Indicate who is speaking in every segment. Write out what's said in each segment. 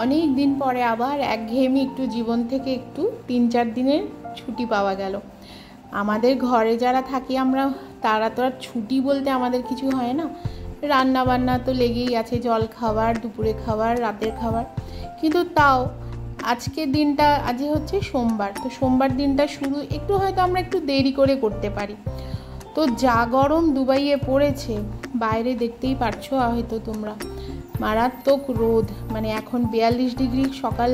Speaker 1: অনেক দিন পরে আবার একঘেয়েমি একটু জীবন থেকে একটু 3-4 দিনের ছুটি পাওয়া গেল। আমাদের ঘরে যারা থাকি আমরা, তারা তো আর ছুটি বলতে আমাদের কিছু হয় না, রান্না বান্না তো লেগেই আছে, জল খাবার, দুপুরে খাবার, রাতের খাবার। কিন্তু তাও আজকের দিনটা, আজ হচ্ছে সোমবার, তো সোমবার দিনটা শুরু একটু হয়তো আমরা একটু দেরি করে করতে পারি। তো যা গরম দুবাইয়ে পড়েছে, বাইরে দেখতেই পারছো হয়তো তোমরা, মারাত্মক রোদ, মানে এখন 42 ডিগ্রি, সকাল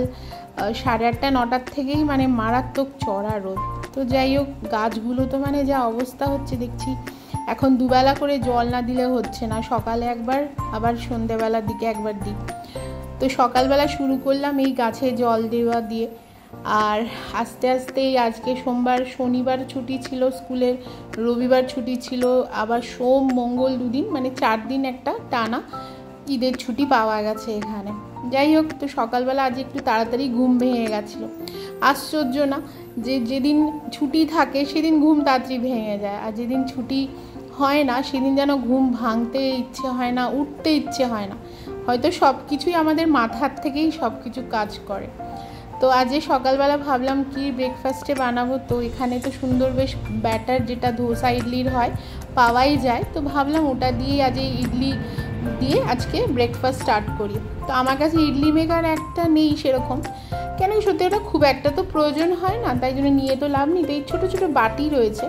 Speaker 1: 8:30-9টার থেকেই মানে মারাত্মক চড়া রোদ। তো যাই হোক, গাছগুলো তো মানে যা অবস্থা হচ্ছে দেখছি, এখন দুবেলা করে জল না দিলে হচ্ছে না, সকালে একবার আবার সন্ধেবেলার দিকে একবার দিই। তো সকালবেলা শুরু করলাম এই গাছে জল দেওয়া দিয়ে, আর আস্তে আস্তে আজকে সোমবার, শনিবার ছুটি ছিল স্কুলের, রবিবার ছুটি ছিল, আবার সোম মঙ্গল 2 দিন, মানে 4 দিন একটা টানা ঈদের ছুটি পাওয়া গেছে এখানে। যাই হোক, তো সকালবেলা আজ একটু তাড়াতাড়ি ঘুম ভেঙে গেছিলো। আশ্চর্য না যে যেদিন ছুটি থাকে সেদিন ঘুম তাড়াতাড়ি ভেঙে যায়, আর যেদিন ছুটি হয় না সেদিন যেন ঘুম ভাঙতে ইচ্ছে হয় না, উঠতে ইচ্ছে হয় না। হয়তো সব কিছুই আমাদের মাথার থেকেই সব কিছু কাজ করে। তো আজ সকালবেলা ভাবলাম কি ব্রেকফাস্টে বানাবো, তো এখানে তো সুন্দর বেশ ব্যাটার, যেটা ধোসা ইডলির হয়, পাওয়াই যায়। তো ভাবলাম ওটা দিয়ে আজ ইডলি দিয়ে আজকে ব্রেকফাস্ট স্টার্ট করি। তো আমার কাছে ইডলি মেকার একটা নেই সেরকম, কেন সত্যি ওটা খুব একটা তো প্রয়োজন হয় না, তাই জন্য নিয়ে তো লাভ নেই। তো এই ছোটো ছোটো বাটি রয়েছে,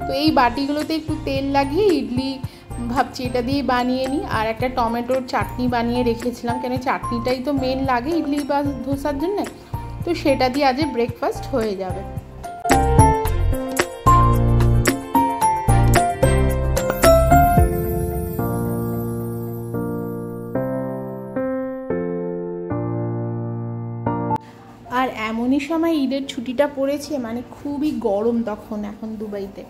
Speaker 1: তো এই বাটিগুলোতে একটু তেল লাগিয়ে ইডলি ভাবছি এটা দিয়ে বানিয়ে নিই। আর একটা টমেটোর চাটনি বানিয়ে রেখেছিলাম, কেন চাটনিটাই তো মেন লাগে ইডলি বা ধোসার জন্য, তো সেটা দিয়ে আজ ব্রেকফাস্ট হয়ে যাবে। আর এমনই সময় ঈদের ছুটিটা পড়েছে, মানে খুবই গরম তখন এখন দুবাইতে।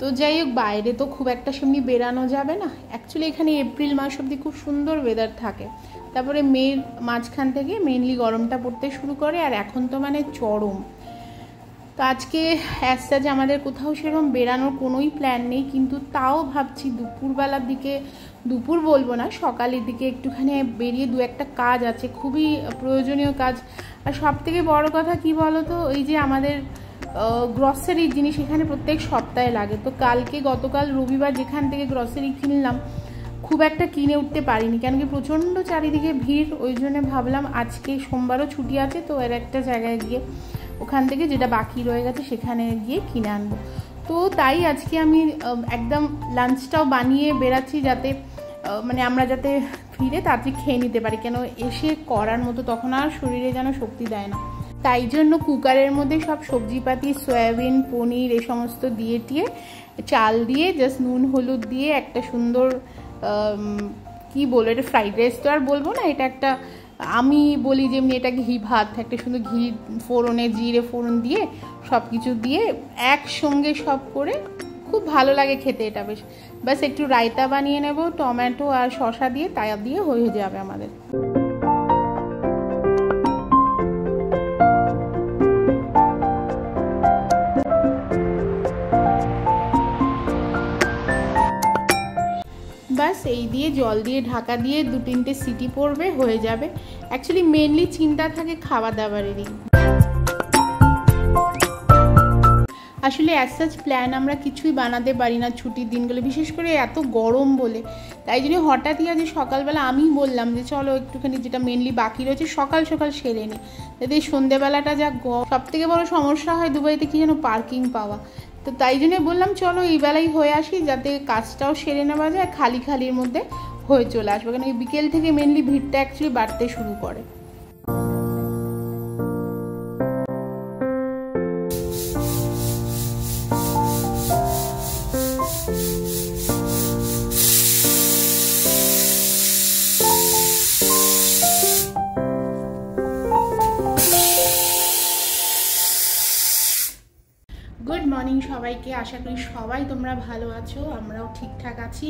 Speaker 1: তো যাই হোক, বাইরে তো খুব একটা সেমনি বেরানো যাবে না। অ্যাকচুয়ালি এখানে এপ্রিল মাস অবধি খুব সুন্দর ওয়েদার থাকে, তারপরে মের মাঝখান থেকে মেনলি গরমটা পড়তে শুরু করে, আর এখন তো মানে চরম। তো আজকে অ্যাজটা যে আমাদের কোথাও সেরকম বেরানোর কোনোই প্ল্যান নেই, কিন্তু তাও ভাবছি দুপুরবেলার দিকে, দুপুর বলবো না, সকালের দিকে একটুখানি বেরিয়ে 2-1টা কাজ আছে, খুবই প্রয়োজনীয় কাজ। আর সব থেকে বড় কথা কি বলো তো, ওই যে আমাদের গ্রসারির জিনিস এখানে প্রত্যেক সপ্তাহে লাগে। তো গতকাল রবিবার যেখান থেকে গ্রসারি কিনলাম, খুব একটা কিনে উঠতে পারিনি, কেন কি প্রচণ্ড চারিদিকে ভিড়। ওই জন্য ভাবলাম আজকে সোমবারও ছুটি আছে, তো এর একটা জায়গায় গিয়ে ওখান থেকে যেটা বাকি রয়ে গেছে সেখানে গিয়ে কিনে আনবো। তো তাই আজকে আমি একদম লাঞ্চটাও বানিয়ে বেরাচ্ছি, যাতে মানে আমরা যাতে ফিরে তাড়াতাড়ি খেয়ে নিতে পারি, কেন এসে করার মতো তখন আর শরীরে যেন শক্তি দেয় না। তাই জন্য কুকারের মধ্যে সব সবজিপাতি, সয়াবিন, পনির এই সমস্ত দিয়ে টিয়ে, চাল দিয়ে জাস্ট নুন হলুদ দিয়ে একটা সুন্দর কি বলবো, এটা ফ্রাইড রাইস তো আর বলবো না, এটা একটা, আমি বলি যেমনি এটা ঘি ভাত, একটা সুন্দর ঘি ফোড়নে, জিরে ফোড়ন দিয়ে সব কিছু দিয়ে একসঙ্গে সব করে খুব ভালো লাগে খেতে এটা বেশ। ব্যাস একটু রায়তা বানিয়ে নেব টমেটো আর শসা দিয়ে, তাই দিয়ে হয়ে যাবে আমাদের। ব্যাস এই দিয়ে জল দিয়ে ঢাকা দিয়ে 2-3টে সিটি পড়বে, হয়ে যাবে। অ্যাকচুয়ালি মেনলি চিন্তা থাকে খাওয়া দাওয়ারেরই। আসলে অ্যাজ সাচ প্ল্যান আমরা কিছুই বানাতে পারি না ছুটির দিনগুলো, বিশেষ করে এত গরম বলে। তাই জন্য হঠাৎই আজ সকালবেলা আমি বললাম যে চলো একটুখানি যেটা মেনলি বাকি রয়েছে সকাল সকাল সেরে নিই, যাতে সন্ধেবেলাটা যা সব থেকে বড় সমস্যা হয় দুবাইতে কি যেন পার্কিং পাওয়া। তো তাই জন্য বললাম চলো এই বেলাই হয়ে আসি, যাতে কাজটাও সেরে নেওয়া যায়, খালির মধ্যে হয়ে চলে আসবে, কারণ এই বিকেল থেকে মেনলি ভিড়টা অ্যাকচুয়ালি বাড়তে শুরু করে। গুড মর্নিং সবাইকে, আশা করি সবাই তোমরা ভালো আছো, আমরাও ঠিকঠাক আছি।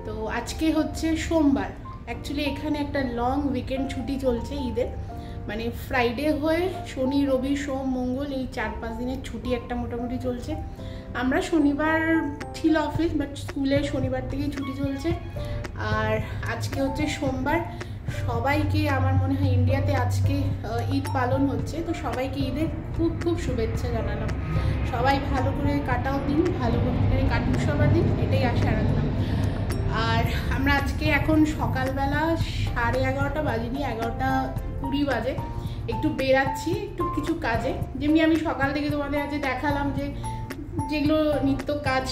Speaker 1: তো আজকে হচ্ছে সোমবার, অ্যাকচুয়ালি এখানে একটা লং উইকেন্ড ছুটি চলছে ঈদের, মানে ফ্রাইডে হয়ে শনি রবি সোম মঙ্গল এই 4-5 দিনের ছুটি একটা মোটামুটি চলছে। আমরা শনিবার ছিল অফিস, বাট স্কুলে শনিবার থেকেই ছুটি চলছে। আর আজকে হচ্ছে সোমবার, সবাইকে, আমার মনে হয় ইন্ডিয়াতে আজকে ঈদ পালন হচ্ছে, তো সবাইকে ঈদের খুব খুব শুভেচ্ছা জানালাম। সবাই ভালো করে কাটাও দিন, ভালো করে কাটুক সবার দিন, এটাই আশা রাখলাম। আর আমরা আজকে এখন সকালবেলা 11:30 বাজেনি, 11:20 বাজে, একটু বেরাচ্ছি একটু কিছু কাজে। যেমনি আমি সকাল থেকে তোমাদের আজকে দেখালাম যে যেগুলো নিত্য কাজ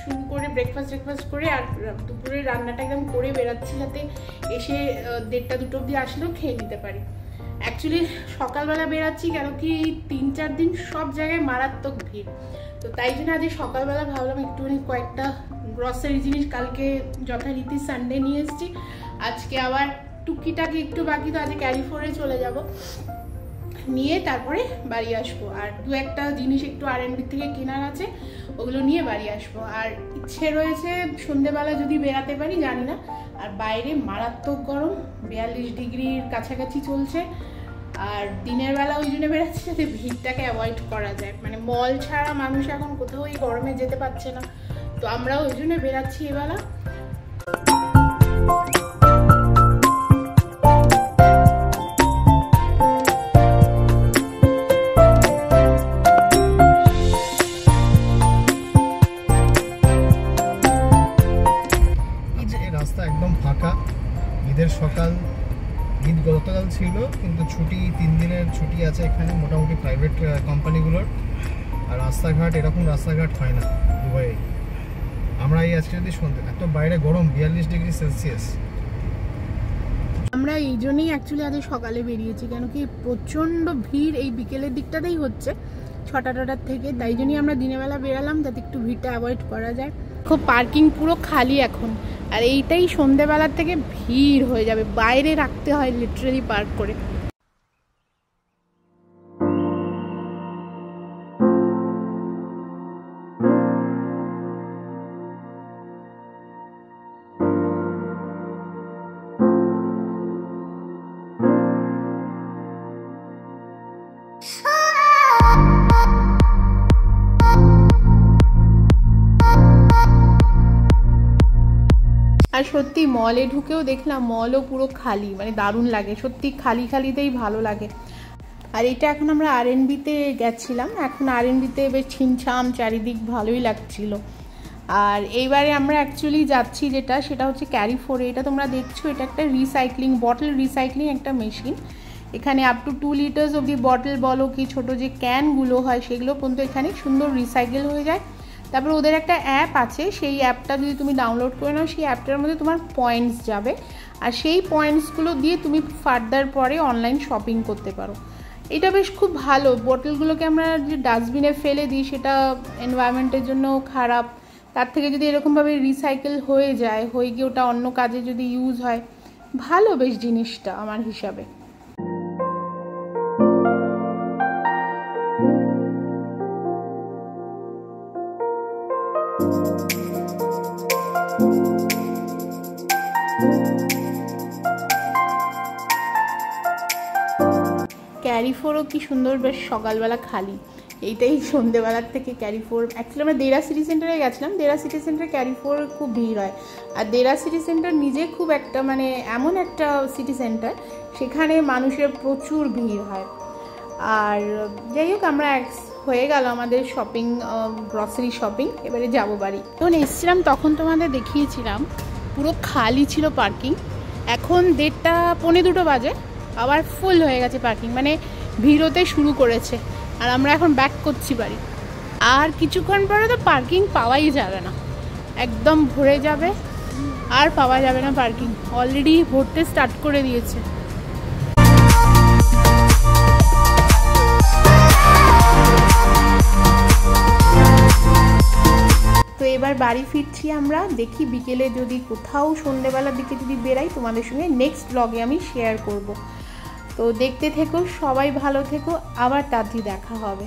Speaker 1: শুরু করে ব্রেকফাস্ট করে আর দুপুরে রান্নাটা একদম করে বেরাচ্ছি, যাতে এসে 1:30-2 অবধি আসলেও খেয়ে নিতে পারি। অ্যাকচুয়ালি সকালবেলা বেরাচ্ছি কেন কি 3-4 দিন সব জায়গায় মারাত্মক ভিড়, তো তাই জন্য আজকে সকালবেলা ভাবলাম একটুখানি কয়েকটা গ্রসারি জিনিস, কালকে যথারীতি সানডে নিয়ে এসেছি, আজকে আবার টুকিটাকি একটু বাকি, তো আজকে ক্যালিফোর্নিয়ায় চলে যাব, নিয়ে তারপরে বাড়ি আসবো। আর 2-1টা জিনিস একটু R&B থেকে কেনার আছে, ওগুলো নিয়ে বাড়ি আসবো। আর ইচ্ছে রয়েছে সন্ধেবেলা যদি বেরাতে পারি, জানি না। আর বাইরে মারাত্মক গরম, 42 ডিগ্রির কাছাকাছি চলছে। আর দিনের বেলা ওই জন্য বেরাচ্ছি যাতে ভিড়টাকে অ্যাভয়েড করা যায়, মানে মল ছাড়া মানুষ এখন কোথাও এই গরমে যেতে পারছে না, তো আমরাও ওই জন্য বেরাচ্ছি এবেলা।
Speaker 2: একদম ফাঁকা, ঈদের সকাল, ঈদ গতকাল ছিল কিন্তু ছুটি, 3 দিনের ছুটি আছে এখানে মোটামুটি প্রাইভেট কোম্পানিগুলোর। আর রাস্তাঘাট, এরকম রাস্তাঘাট হয় না দুবাইয়ে। আমরা এই আজকে যদি শুনতে, এত বাইরে গরম 42 ডিগ্রি সেলসিয়াস।
Speaker 1: আমরা এই জন্যই অ্যাকচুয়ালি আজ সকালে বেরিয়েছি, কেন কি প্রচণ্ড ভিড় এই বিকেলের দিকটাতেই হচ্ছে 6টা-8টার থেকে, তাই জন্যই আমরা দিনের বেলা বেরালাম যাতে একটু ভিড়টা অ্যাভয়েড করা যায়। খুব পার্কিং পুরো খালি এখন, আর এইটাই সন্ধ্যেবেলার থেকে ভিড় হয়ে যাবে, বাইরে রাখতে হয় লিটারালি পার্ক করে। আর সত্যি মলে ঢুকেও দেখলাম মলও পুরো খালি, মানে দারুণ লাগে সত্যি, খালি খালিতেই ভালো লাগে। আর এটা এখন আমরা R&Bতে গেছিলাম, এখন R&Bতে বেশ ছিমছাম চারিদিক, ভালোই লাগছিল। আর এইবারে আমরা অ্যাকচুয়ালি যাচ্ছি যেটা, সেটা হচ্ছে ক্যারিফোরে। এটা তোমরা দেখছো, এটা একটা রিসাইক্লিং, বটল রিসাইক্লিং একটা মেশিন। এখানে আপ টু 2 লিটার্স অবধি বটল বলো কি ছোটো যে ক্যানগুলো হয় সেগুলো পর্যন্ত এখানে সুন্দর রিসাইকেল হয়ে যায়। তারপর ওদের একটা অ্যাপ আছে, সেই অ্যাপটা যদি তুমি ডাউনলোড করে নাও, সেই অ্যাপটার মধ্যে তোমার পয়েন্টস যাবে, আর সেই পয়েন্টসগুলো দিয়ে তুমি ফার্দার পরে অনলাইন শপিং করতে পারো। এটা বেশ খুব ভালো। বোতলগুলোকে আমরা যে ডাস্টবিনে ফেলে দিই, সেটা এনভায়রনমেন্টের জন্য খারাপ, তার থেকে যদি এরকমভাবে রিসাইকেল হয়ে যায়, হয়ে গিয়ে ওটা অন্য কাজে যদি ইউজ হয়, ভালো বেশ জিনিসটা আমার হিসাবে। ক্যারিফোরও কি সুন্দর, বেশ সকালবেলা খালি। এইটাই সন্ধ্যেবেলার থেকে ক্যারিফোর। অ্যাকচুয়ালি আমরা দেরা সিটি সেন্টারে গেছিলাম, দেরা সিটি সেন্টারে ক্যারিফোর খুব ভিড় হয়। আর দেরা সিটি সেন্টার নিজে খুব একটা, মানে এমন একটা সিটি সেন্টার, সেখানে মানুষের প্রচুর ভিড় হয়। আর যাই হোক, আমরা হয়ে গেল আমাদের শপিং, গ্রসারি শপিং, এবারে যাবো বাড়ি। যখন এসেছিলাম তখন তোমাদের দেখিয়েছিলাম পুরো খালি ছিল পার্কিং, এখন 1:30-2 বাজে আবার ফুল হয়ে গেছে পার্কিং, মানে ভিড় হতে শুরু করেছে। আর আমরা এখন ব্যাক করছি বাড়ি। আর কিছুক্ষণ পরে তো পার্কিং পাওয়াই যাবে না, একদম ভরে যাবে, আর পাওয়া যাবে না পার্কিং, অলরেডি ভরতে স্টার্ট করে দিয়েছে। তো এবার বাড়ি ফিরছি আমরা, দেখি বিকেলে যদি কোথাও সন্ধ্যেবেলার দিকে যদি বেরাই, তোমাদের সঙ্গে নেক্সট ব্লগে আমি শেয়ার করব। তো দেখতে থেকো, সবাই ভালো থেকো, আবার তাড়াতাড়ি দেখা হবে।